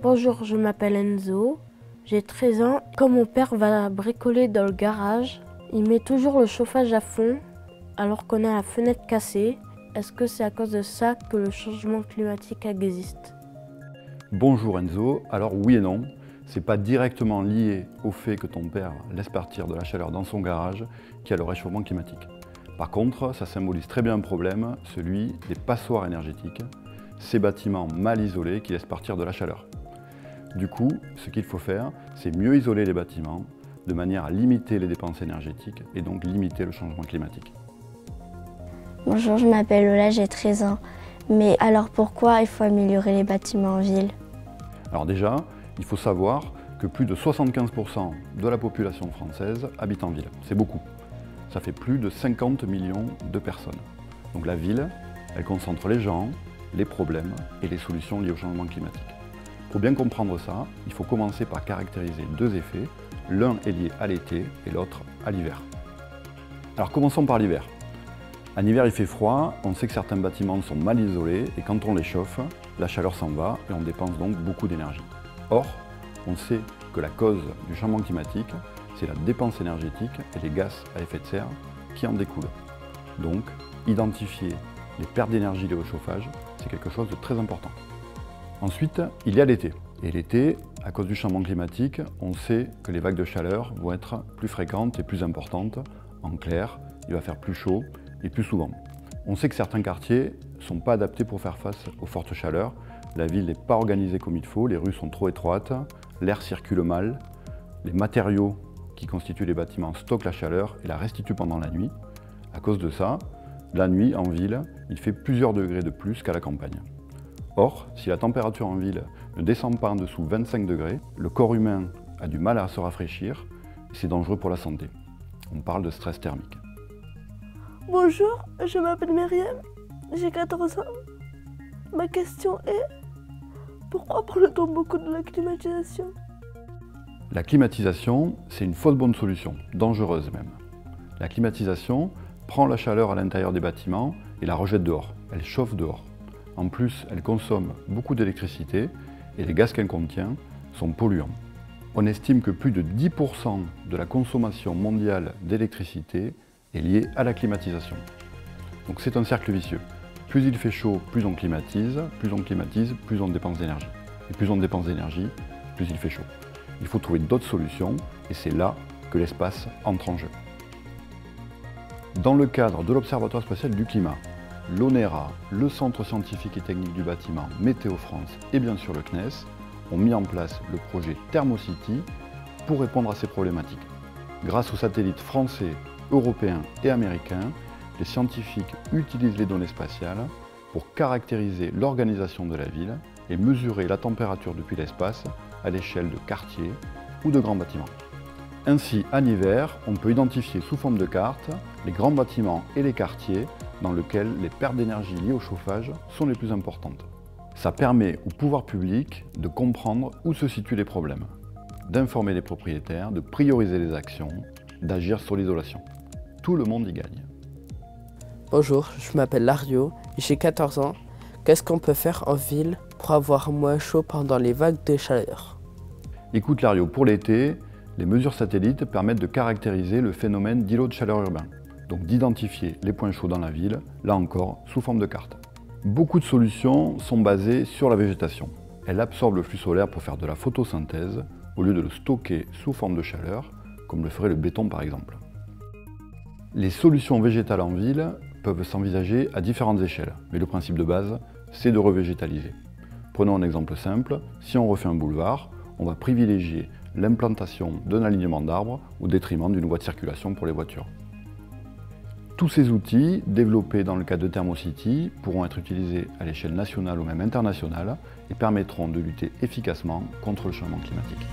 Bonjour, je m'appelle Enzo, j'ai 13 ans. Quand mon père va bricoler dans le garage, il met toujours le chauffage à fond alors qu'on a la fenêtre cassée. Est-ce que c'est à cause de ça que le changement climatique existe? Bonjour Enzo, alors oui et non, c'est pas directement lié au fait que ton père laisse partir de la chaleur dans son garage qu'il y a le réchauffement climatique. Par contre, ça symbolise très bien un problème, celui des passoires énergétiques, ces bâtiments mal isolés qui laissent partir de la chaleur. Du coup, ce qu'il faut faire, c'est mieux isoler les bâtiments de manière à limiter les dépenses énergétiques et donc limiter le changement climatique. Bonjour, je m'appelle Lola, j'ai 13 ans. Mais alors pourquoi il faut améliorer les bâtiments en ville? Alors déjà, il faut savoir que plus de 75% de la population française habite en ville. C'est beaucoup. Ça fait plus de 50 millions de personnes. Donc la ville, elle concentre les gens, les problèmes et les solutions liées au changement climatique. Pour bien comprendre ça, il faut commencer par caractériser deux effets. L'un est lié à l'été et l'autre à l'hiver. Alors commençons par l'hiver. En hiver, il fait froid, on sait que certains bâtiments sont mal isolés et quand on les chauffe, la chaleur s'en va et on dépense donc beaucoup d'énergie. Or, on sait que la cause du changement climatique, c'est la dépense énergétique et les gaz à effet de serre qui en découlent. Donc, identifier les pertes d'énergie liées au chauffage, c'est quelque chose de très important. Ensuite, il y a l'été. Et l'été, à cause du changement climatique, on sait que les vagues de chaleur vont être plus fréquentes et plus importantes. En clair, il va faire plus chaud et plus souvent. On sait que certains quartiers ne sont pas adaptés pour faire face aux fortes chaleurs. La ville n'est pas organisée comme il faut, les rues sont trop étroites, l'air circule mal, les matériaux qui constituent les bâtiments stockent la chaleur et la restituent pendant la nuit. À cause de ça, la nuit, en ville, il fait plusieurs degrés de plus qu'à la campagne. Or, si la température en ville ne descend pas en dessous 25 degrés, le corps humain a du mal à se rafraîchir et c'est dangereux pour la santé. On parle de stress thermique. Bonjour, je m'appelle Myriam, j'ai 14 ans. Ma question est, pourquoi parle-t-on beaucoup de la climatisation? La climatisation, c'est une fausse bonne solution, dangereuse même. La climatisation prend la chaleur à l'intérieur des bâtiments et la rejette dehors. Elle chauffe dehors. En plus, elle consomme beaucoup d'électricité et les gaz qu'elle contient sont polluants. On estime que plus de 10% de la consommation mondiale d'électricité est liée à la climatisation. Donc c'est un cercle vicieux. Plus il fait chaud, plus on climatise, plus on dépense d'énergie. Et plus on dépense d'énergie, plus il fait chaud. Il faut trouver d'autres solutions et c'est là que l'espace entre en jeu. Dans le cadre de l'Observatoire spatial du climat, l'ONERA, le Centre scientifique et technique du bâtiment, Météo France et bien sûr le CNES ont mis en place le projet ThermoCity pour répondre à ces problématiques. Grâce aux satellites français, européens et américains, les scientifiques utilisent les données spatiales pour caractériser l'organisation de la ville et mesurer la température depuis l'espace à l'échelle de quartiers ou de grands bâtiments. Ainsi, en hiver, on peut identifier sous forme de carte les grands bâtiments et les quartiers dans lesquels les pertes d'énergie liées au chauffage sont les plus importantes. Ça permet au pouvoir public de comprendre où se situent les problèmes, d'informer les propriétaires, de prioriser les actions, d'agir sur l'isolation. Tout le monde y gagne. Bonjour, je m'appelle Lario, j'ai 14 ans. Qu'est-ce qu'on peut faire en ville pour avoir moins chaud pendant les vagues de chaleur? Écoute Lario, pour l'été, les mesures satellites permettent de caractériser le phénomène d'îlot de chaleur urbain, donc d'identifier les points chauds dans la ville, là encore sous forme de carte. Beaucoup de solutions sont basées sur la végétation. Elle absorbe le flux solaire pour faire de la photosynthèse au lieu de le stocker sous forme de chaleur, comme le ferait le béton par exemple. Les solutions végétales en ville peuvent s'envisager à différentes échelles, mais le principe de base, c'est de revégétaliser. Prenons un exemple simple, si on refait un boulevard, on va privilégier l'implantation d'un alignement d'arbres au détriment d'une voie de circulation pour les voitures. Tous ces outils, développés dans le cadre de ThermoCity, pourront être utilisés à l'échelle nationale ou même internationale et permettront de lutter efficacement contre le changement climatique.